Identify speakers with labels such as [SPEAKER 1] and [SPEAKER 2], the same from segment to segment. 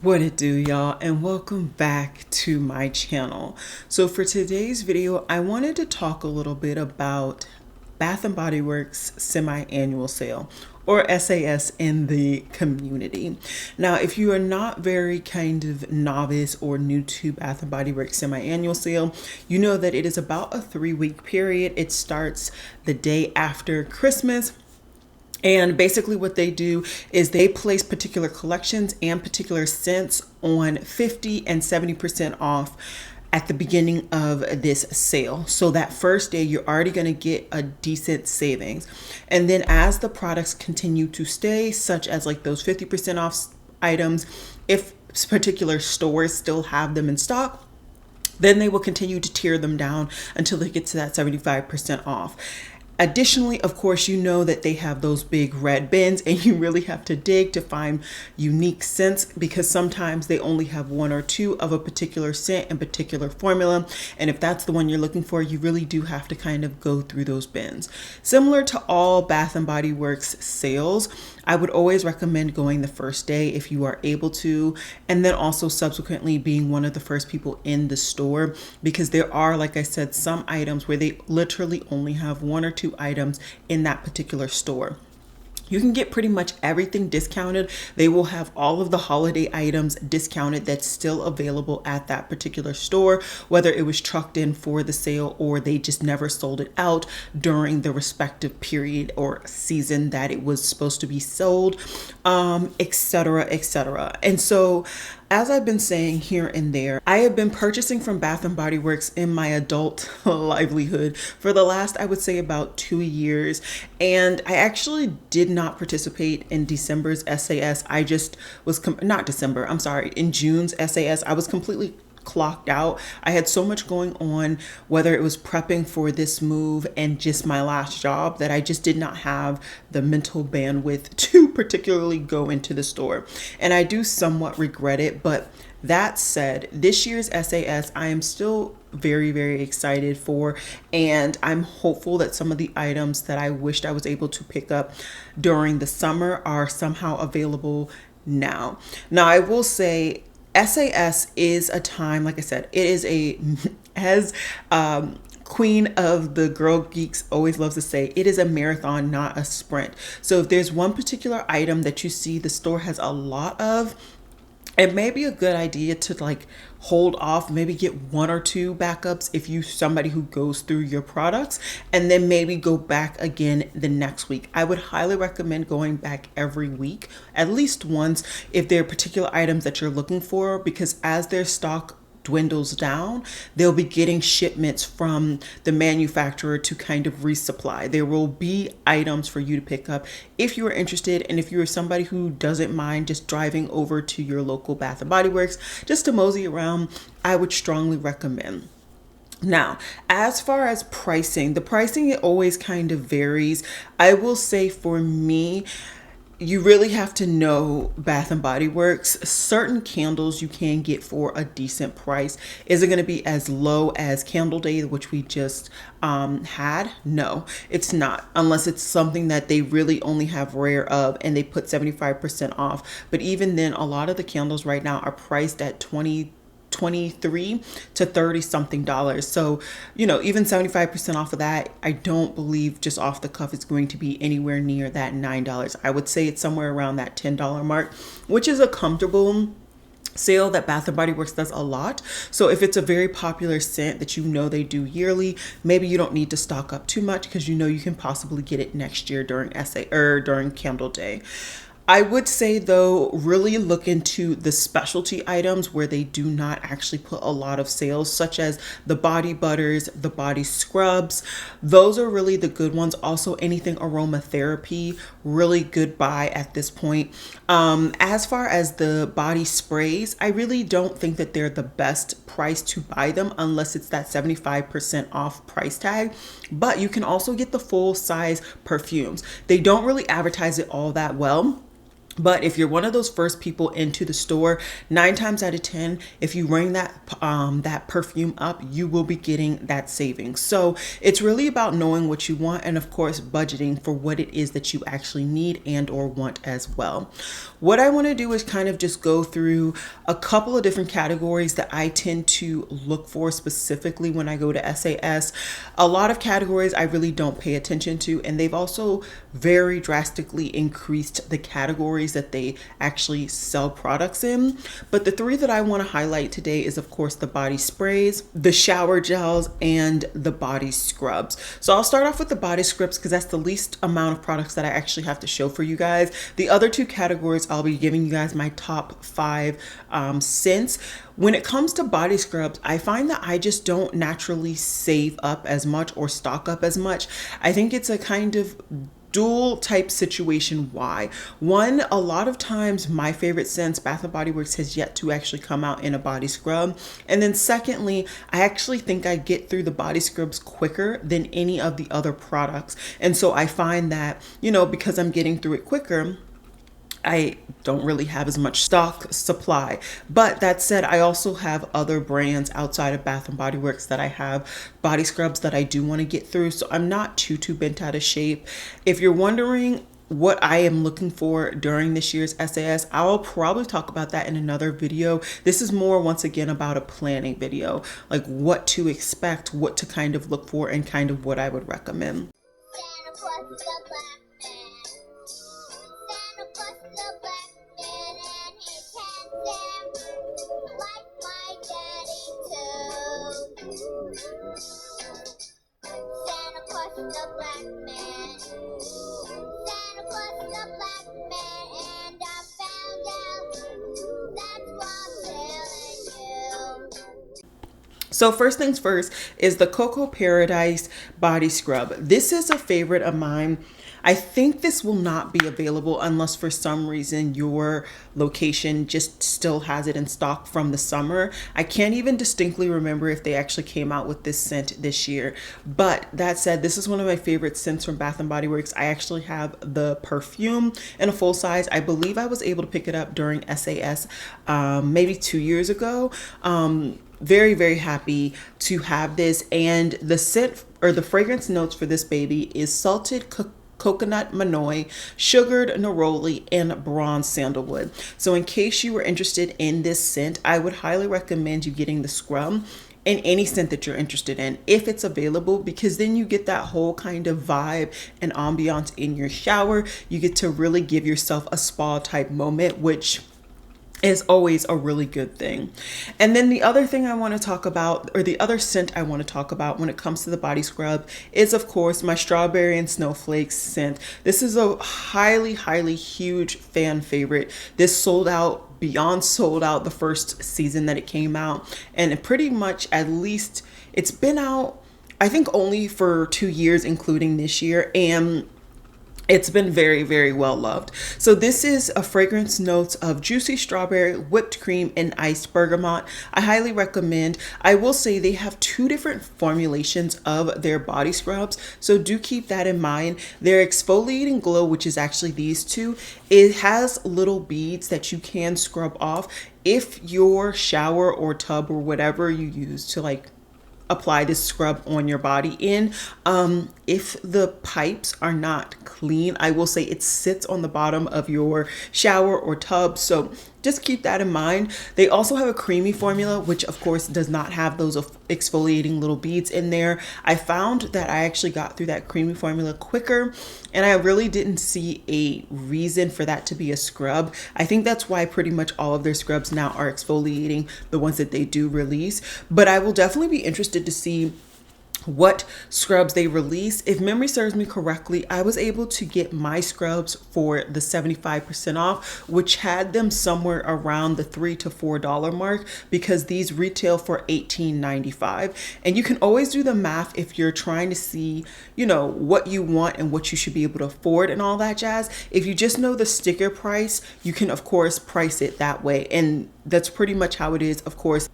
[SPEAKER 1] What it do, y'all, and welcome back to my channel. So for today's video, I wanted to talk a little bit about Bath and Body Works semi-annual sale, or SAS in the community. Now, if you are not very kind of novice or new to Bath and Body Works semi-annual sale, you know that it is about a 3-week period. It starts the day after Christmas. And basically what they do is they place particular collections and particular scents on 50 and 70% off at the beginning of this sale. So that first day, you're already going to get a decent savings. And then as the products continue to stay, such as like those 50% off items, if particular stores still have them in stock, then they will continue to tear them down until they get to that 75% off. Additionally, of course, you know that they have those big red bins and you really have to dig to find unique scents because sometimes they only have one or two of a particular scent and particular formula. And if that's the one you're looking for, you really do have to kind of go through those bins. Similar to all Bath and Body Works sales, I would always recommend going the first day if you are able to, and then also subsequently being one of the first people in the store, because there are, like I said, some items where they literally only have one or two items in that particular store. You can get pretty much everything discounted. They will have all of the holiday items discounted that's still available at that particular store, whether it was trucked in for the sale or they just never sold it out during the respective period or season that it was supposed to be sold, etc., etc. And so, as I've been saying here and there, I have been purchasing from Bath and Body Works in my adult livelihood for the last, I would say, about 2 years. And I actually did not participate in December's SAS. I just was, not December, I'm sorry, in June's SAS. I was completely clocked out. I had so much going on, whether it was prepping for this move and just my last job, that I just did not have the mental bandwidth to particularly go into the store. And I do somewhat regret it, but that said, this year's SAS, I am still very, very excited for, and I'm hopeful that some of the items that I wished I was able to pick up during the summer are somehow available now. Now, I will say SAS is a time, like I said, it is as Queen of the Girl Geeks always loves to say, it is a marathon, not a sprint. So if there's one particular item that you see the store has a lot of, it may be a good idea to like hold off, maybe get one or two backups if you somebody who goes through your products, and then maybe go back again the next week. I would highly recommend going back every week, at least once, if there are particular items that you're looking for, because as their stock dwindles down, they'll be getting shipments from the manufacturer to kind of resupply. There will be items for you to pick up if you are interested, and if you're somebody who doesn't mind just driving over to your local Bath and Body Works just to mosey around, I would strongly recommend. Now, as far as pricing, the pricing, it always kind of varies. I will say for me, you really have to know Bath and Body Works. Certain candles you can get for a decent price. Is it going to be as low as Candle Day, which we just had? No, it's not, unless it's something that they really only have rare of and they put 75% off. But even then, a lot of the candles right now are priced at $23 to $30 something. So, you know, even 75% off of that, I don't believe just off the cuff it's going to be anywhere near that $9. I would say it's somewhere around that $10 mark, which is a comfortable sale that Bath and Body Works does a lot. So if it's a very popular scent that you know they do yearly, maybe you don't need to stock up too much because you know you can possibly get it next year during during Candle Day. I would say, though, really look into the specialty items where they do not actually put a lot of sales, such as the body butters, the body scrubs. Those are really the good ones. Also, anything aromatherapy, really good buy at this point. As far as the body sprays, I really don't think that they're the best price to buy them unless it's that 75% off price tag. But you can also get the full size perfumes. They don't really advertise it all that well. But if you're one of those first people into the store, 9 times out of 10, if you ring that perfume up, you will be getting that savings. So it's really about knowing what you want, and of course budgeting for what it is that you actually need and or want as well. What I want to do is kind of just go through a couple of different categories that I tend to look for specifically when I go to SAS. A lot of categories I really don't pay attention to, and they've also very drastically increased the categories that they actually sell products in. But the three that I want to highlight today is of course the body sprays, the shower gels, and the body scrubs. So I'll start off with the body scrubs because that's the least amount of products that I actually have to show for you guys. The other two categories, I'll be giving you guys my top 5 scents. When it comes to body scrubs, I find that I just don't naturally save up as much or stock up as much. I think it's a kind of dual type situation. Why? One, a lot of times my favorite scents, Bath & Body Works, has yet to actually come out in a body scrub. And then secondly, I actually think I get through the body scrubs quicker than any of the other products. And so I find that, you know, because I'm getting through it quicker, I don't really have as much stock supply. But that said, I also have other brands outside of Bath & Body Works that I have body scrubs that I do want to get through. So I'm not too bent out of shape. If you're wondering what I am looking for during this year's SAS, I'll probably talk about that in another video. This is more, once again, about a planning video, like what to expect, what to kind of look for, and kind of what I would recommend. So first things first is the Cocoa Paradise Body Scrub. This is a favorite of mine. I think this will not be available unless for some reason your location just still has it in stock from the summer. I can't even distinctly remember if they actually came out with this scent this year. But that said, this is one of my favorite scents from Bath & Body Works. I actually have the perfume in a full size. I believe I was able to pick it up during SAS maybe 2 years ago. Very happy to have this, and the scent or the fragrance notes for this baby is salted coconut manoi, sugared neroli, and bronze sandalwood. So in case you were interested in this scent, I would highly recommend you getting the scrub in any scent that you're interested in, if it's available, because then you get that whole kind of vibe and ambiance in your shower. You get to really give yourself a spa type moment, which is always a really good thing. And then the other thing I want to talk about, or the other scent I want to talk about when it comes to the body scrub, is of course my Strawberry and Snowflakes scent. This is a highly huge fan favorite. This sold out, beyond sold out, the first season that it came out, and it pretty much, at least it's been out, I think only for 2 years, including this year, and it's been very well loved. So this is a fragrance notes of juicy strawberry, whipped cream, and iced bergamot. I highly recommend. I will say they have 2 different formulations of their body scrubs, so do keep that in mind. Their exfoliating glow, which is actually these 2, it has little beads that you can scrub off. If your shower or tub or whatever you use to like apply this scrub on your body in, if the pipes are not clean, I will say it sits on the bottom of your shower or tub, so just keep that in mind. They also have a creamy formula, which of course does not have those exfoliating little beads in there. I found that I actually got through that creamy formula quicker, and I really didn't see a reason for that to be a scrub. I think that's why pretty much all of their scrubs now are exfoliating, the ones that they do release. But I will definitely be interested to see what scrubs they release. If memory serves me correctly, I was able to get my scrubs for the 75% off, which had them somewhere around the $3 to $4 mark, because these retail for $18.95. And you can always do the math if you're trying to see, you know, what you want and what you should be able to afford and all that jazz. If you just know the sticker price, you can of course price it that way, and that's pretty much how it is. Of course,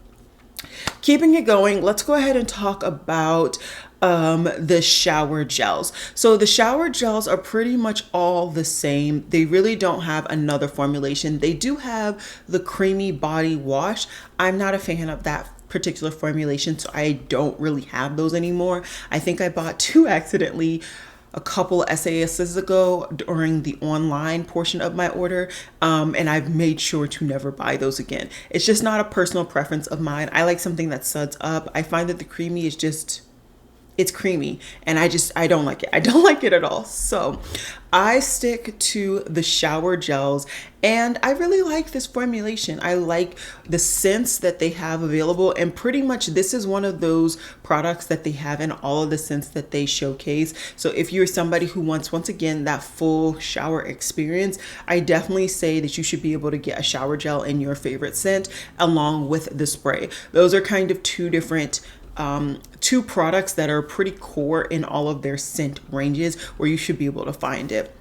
[SPEAKER 1] Keeping it going, let's go ahead and talk about the shower gels. So the shower gels are pretty much all the same. They really don't have another formulation. They do have the creamy body wash. I'm not a fan of that particular formulation, so I don't really have those anymore. I think I bought two accidentally a couple SASs ago during the online portion of my order, and I've made sure to never buy those again. It's just not a personal preference of mine. I like something that suds up. I find that the creamy is just, it's creamy, and I don't like it. I don't like it at all. So I stick to the shower gels, and I really like this formulation. I like the scents that they have available, and pretty much this is one of those products that they have in all of the scents that they showcase. So if you're somebody who wants, once again, that full shower experience, I definitely say that you should be able to get a shower gel in your favorite scent along with the spray. Those are kind of two different two products that are pretty core in all of their scent ranges where you should be able to find it.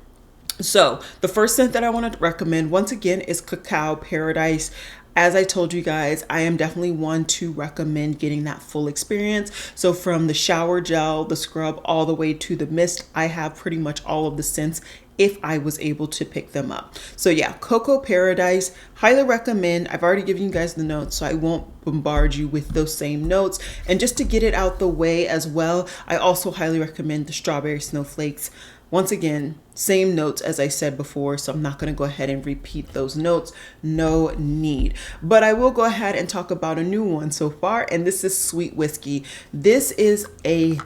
[SPEAKER 1] So the first scent that I want to recommend, once again, is Cacao Paradise. As I told you guys, I am definitely one to recommend getting that full experience. So from the shower gel, the scrub, all the way to the mist, I have pretty much all of the scents if I was able to pick them up. So yeah, Cocoa Paradise, highly recommend. I've already given you guys the notes, so I won't bombard you with those same notes. And just to get it out the way as well, I also highly recommend the Strawberry Snowflakes. Once again, same notes as I said before, so I'm not going to go ahead and repeat those notes. No need. But I will go ahead and talk about a new one so far, and this is Sweet Whiskey. This is a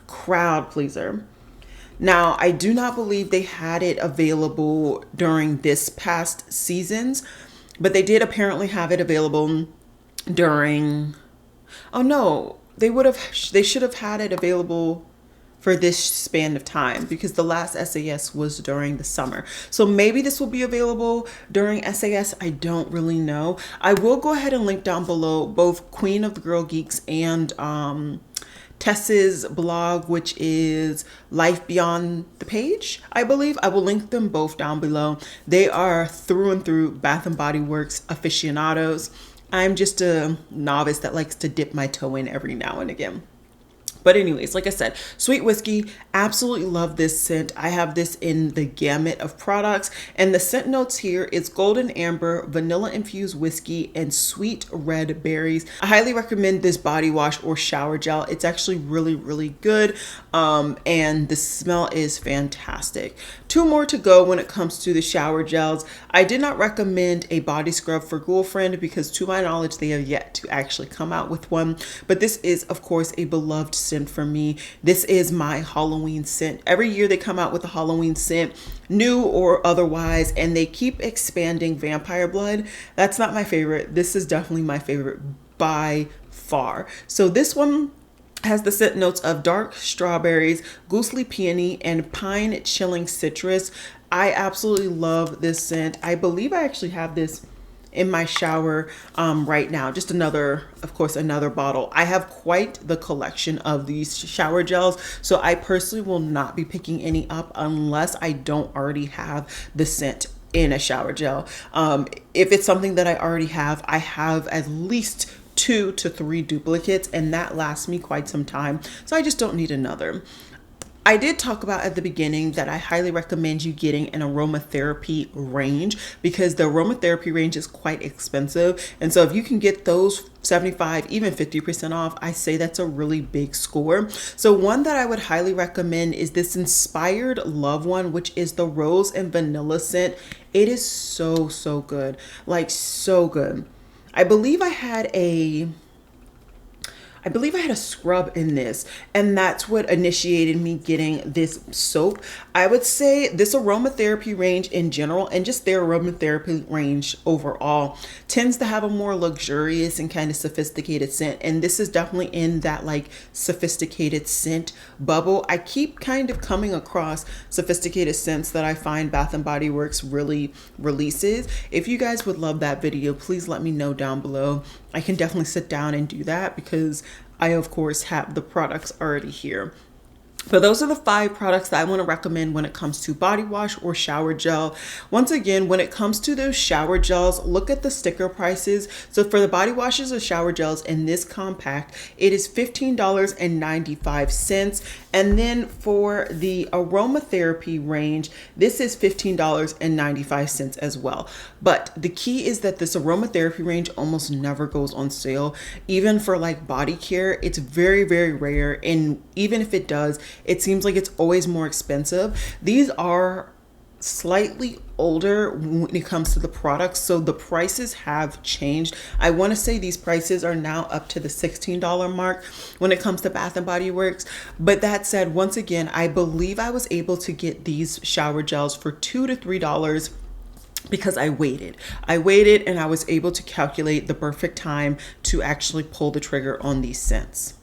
[SPEAKER 1] crowd pleaser. Now, I do not believe they had it available during this past seasons, but they did apparently have it available during, oh no, they should have had it available for this span of time because the last SAS was during the summer. So maybe this will be available during SAS. I don't really know. I will go ahead and link down below both Queen of the Girl Geeks and Tess's blog, which is Life Beyond the Page, I believe. I will link them both down below. They are through and through Bath and Body Works aficionados. I'm just a novice that likes to dip my toe in every now and again. But anyways, like I said, Sweet Whiskey, absolutely love this scent. I have this in the gamut of products, and the scent notes here is golden amber, vanilla infused whiskey, and sweet red berries. I highly recommend this body wash or shower gel. It's actually really, really good, and the smell is fantastic. Two more to go when it comes to the shower gels. I did not recommend a body scrub for Girlfriend because to my knowledge, they have yet to actually come out with one, but this is, of course, a beloved scent for me. This is my Halloween scent. Every year they come out with a Halloween scent, new or otherwise, and they keep expanding Vampire Blood. That's not my favorite. This is definitely my favorite by far. So this one has the scent notes of dark strawberries, ghostly peony, and pine chilling citrus. I absolutely love this scent. I believe I actually have this in my shower right now. Just another, of course, another bottle. I have quite the collection of these shower gels, so I personally will not be picking any up unless I don't already have the scent in a shower gel. If it's something that I already have, I have at least 2 to 3 duplicates, and that lasts me quite some time, so I just don't need another. I did talk about at the beginning that I highly recommend you getting an aromatherapy range because the aromatherapy range is quite expensive. And so if you can get those 75, even 50% off, I say that's a really big score. So one that I would highly recommend is this Inspired Love one, which is the rose and vanilla scent. It is so, so good. Like so good. I believe I had a scrub in this, and that's what initiated me getting this soap. I would say this aromatherapy range in general, and just their aromatherapy range overall, tends to have a more luxurious and kind of sophisticated scent. And this is definitely in that like sophisticated scent bubble. I keep kind of coming across sophisticated scents that I find Bath and Body Works really releases. If you guys would love that video, please let me know down below. I can definitely sit down and do that because I, of course, have the products already here. But those are the 5 products that I want to recommend when it comes to body wash or shower gel. Once again, when it comes to those shower gels, look at the sticker prices. So for the body washes or shower gels in this compact, it is $15.95. And then for the aromatherapy range, this is $15.95 as well. But the key is that this aromatherapy range almost never goes on sale. Even for like body care, it's very, very rare. And even if it does, it seems like it's always more expensive. These are slightly older when it comes to the products, so the prices have changed. I want to say these prices are now up to the $16 mark when it comes to Bath and Body Works. But that said, once again, I believe I was able to get these shower gels for $2 to $3 because I waited and I was able to calculate the perfect time to actually pull the trigger on these scents.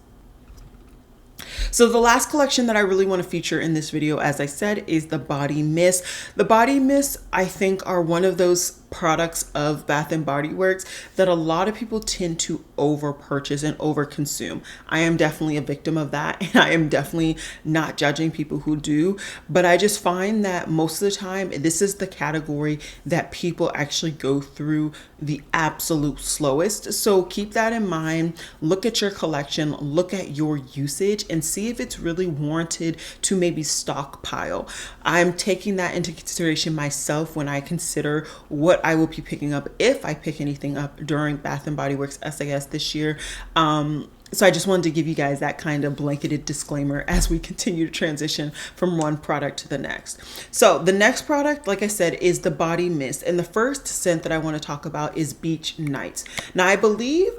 [SPEAKER 1] So the last collection that I really want to feature in this video, as I said, is the body mist. The body mist, I think, are one of those products of Bath and Body Works that a lot of people tend to over purchase and over consume. I am definitely a victim of that, and I am definitely not judging people who do, but I just find that most of the time this is the category that people actually go through the absolute slowest. So keep that in mind. Look at your collection, look at your usage, and see if it's really warranted to maybe stockpile. I'm taking that into consideration myself when I consider what I will be picking up, if I pick anything up during Bath and Body Works SAS this year. So I just wanted to give you guys that kind of blanketed disclaimer as we continue to transition from one product to the next. So the next product, like I said, is the body mist. And the first scent that I want to talk about is Beach Nights. Now, I believe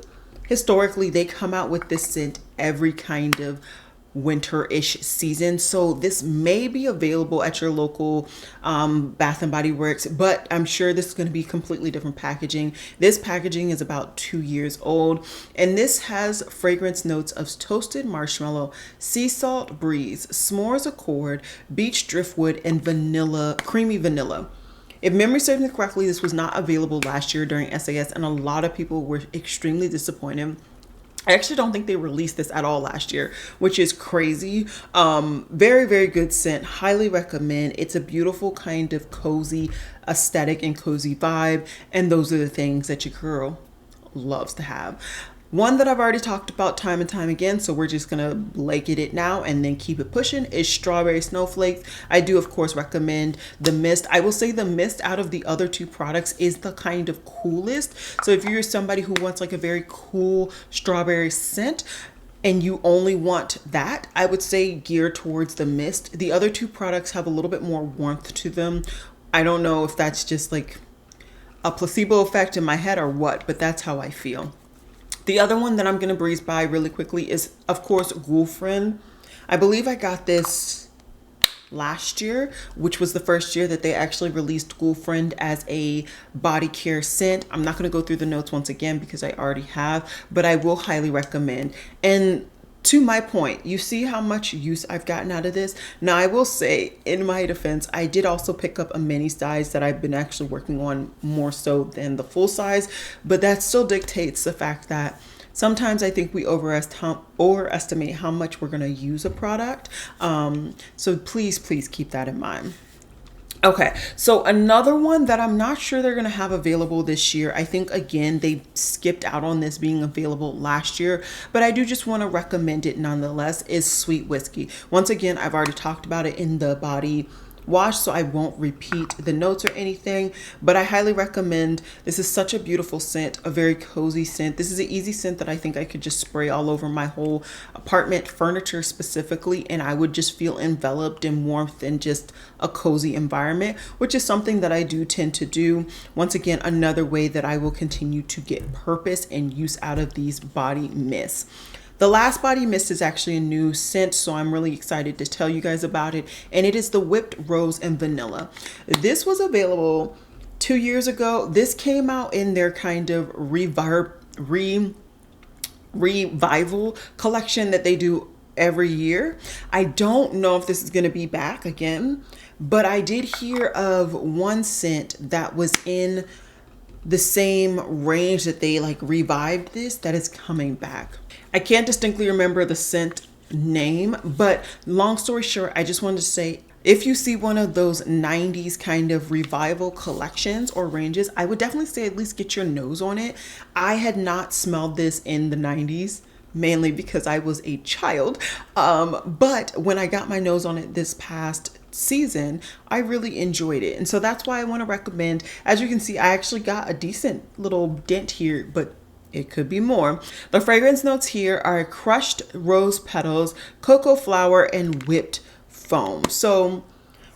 [SPEAKER 1] historically they come out with this scent every kind of winter-ish season, so this may be available at your local Bath and Body Works, but I'm sure this is going to be completely different packaging. This packaging is about 2 years old, and this has fragrance notes of toasted marshmallow, sea salt breeze, s'mores accord, beach driftwood, and vanilla, creamy vanilla. If memory serves me correctly, this was not available last year during SAS, and a lot of people were extremely disappointed. I actually don't think they released this at all last year, which is crazy. Very, very good scent. Highly recommend. It's a beautiful kind of cozy aesthetic and cozy vibe. And those are the things that your girl loves to have. One that I've already talked about time and time again, so we're just gonna blanket it now and then keep it pushing, is Strawberry Snowflakes. I do, of course, recommend the mist. I will say the mist out of the other 2 products is the kind of coolest. So if you're somebody who wants like a very cool strawberry scent and you only want that, I would say gear towards the mist. The other 2 products have a little bit more warmth to them. I don't know if that's just like a placebo effect in my head or what, but that's how I feel. The other one that I'm going to breeze by really quickly is, of course, Girlfriend. I believe I got this last year, which was the first year that they actually released Girlfriend as a body care scent. I'm not going to go through the notes once again because I already have, but I will highly recommend. And to my point, you see how much use I've gotten out of this. Now, I will say, in my defense, I did also pick up a mini size that I've been actually working on more so than the full size, but that still dictates the fact that sometimes I think we overestimate how much we're going to use a product. So please keep that in mind. Okay, so another one that I'm not sure they're going to have available this year. I think, again, they skipped out on this being available last year, but I do just want to recommend it nonetheless, is Sweet Whiskey. Once again, I've already talked about it in the body wash, so I won't repeat the notes or anything, but I highly recommend. This is such a beautiful scent, a very cozy scent. This is an easy scent that I think I could just spray all over my whole apartment furniture specifically, and I would just feel enveloped in warmth and just a cozy environment, which is something that I do tend to do. Once again, another way that I will continue to get purpose and use out of these body mists. The last body mist is actually a new scent, so I'm really excited to tell you guys about it. And it is the Whipped Rose and Vanilla. This was available 2 years ago. This came out in their kind of revival collection that they do every year. I don't know if this is going to be back again, but I did hear of one scent that was in the same range that they like revived this, that is coming back. I can't distinctly remember the scent name, but long story short, I just wanted to say, if you see one of those 90s kind of revival collections or ranges, I would definitely say at least get your nose on it. I had not smelled this in the 90s, mainly because I was a child. But when I got my nose on it this past season, I really enjoyed it. And so that's why I want to recommend. As you can see, I actually got a decent little dent here, but it could be more. The fragrance notes here are crushed rose petals, cocoa flower, and whipped foam. So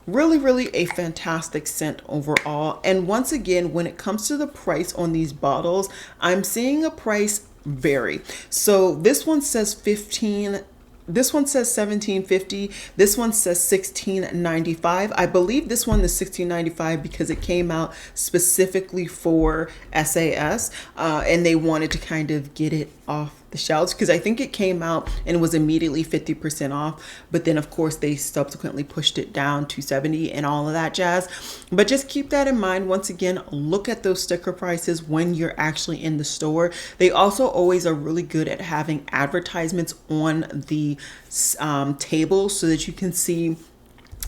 [SPEAKER 1] really a fantastic scent overall. And once again, when it comes to the price on these bottles, I'm seeing a price vary. So this one says 15, this one says 17.50, this one says 16.95. I believe this one is 16.95 because it came out specifically for SAS, and they wanted to kind of get it off the shelves, because I think it came out and was immediately 50% off, but then of course they subsequently pushed it down to 70 and all of that jazz. But just keep that in mind. Once again, look at those sticker prices when you're actually in the store. They also always are really good at having advertisements on the table so that you can see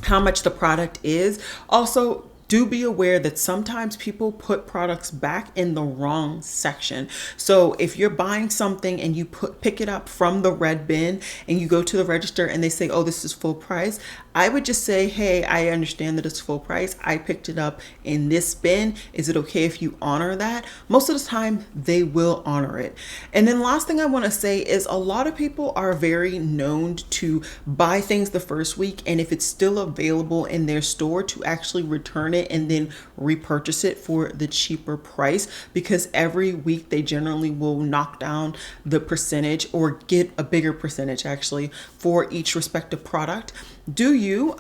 [SPEAKER 1] how much the product is. Also, do be aware that sometimes people put products back in the wrong section. So if you're buying something and you pick it up from the red bin and you go to the register and they say, oh, this is full price, I would just say, hey, I understand that it's full price. I picked it up in this bin. Is it okay if you honor that? Most of the time they will honor it. And then last thing I want to say is a lot of people are very known to buy things the first week, and if it's still available in their store, to actually return it and then repurchase it for the cheaper price, because every week they generally will knock down the percentage or get a bigger percentage actually for each respective product. Do you,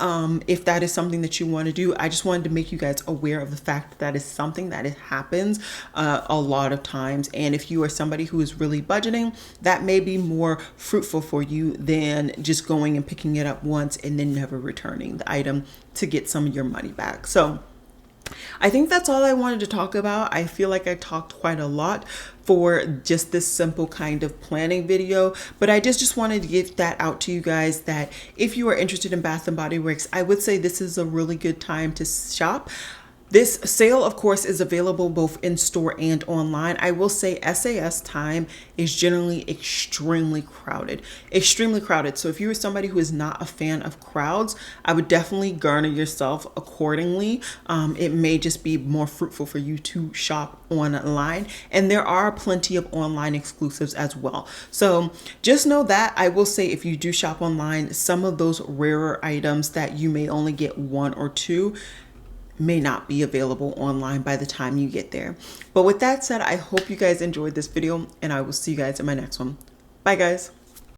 [SPEAKER 1] if that is something that you want to do. I just wanted to make you guys aware of the fact that that is something that it happens a lot of times. And if you are somebody who is really budgeting, that may be more fruitful for you than just going and picking it up once and then never returning the item to get some of your money back. So I think that's all I wanted to talk about. I feel like I talked quite a lot for just this simple kind of planning video, but I just wanted to get that out to you guys, that if you are interested in Bath and Body Works, I would say this is a really good time to shop. This sale, of course, is available both in store and online. I will say SAS time is generally extremely crowded. So if you are somebody who is not a fan of crowds, I would definitely garner yourself accordingly. It may just be more fruitful for you to shop online, and there are plenty of online exclusives as well. So just know that. I will say, if you do shop online, some of those rarer items that you may only get one or two may not be available online by the time you get there. But with that said, I hope you guys enjoyed this video, and I will see you guys in my next one. Bye guys.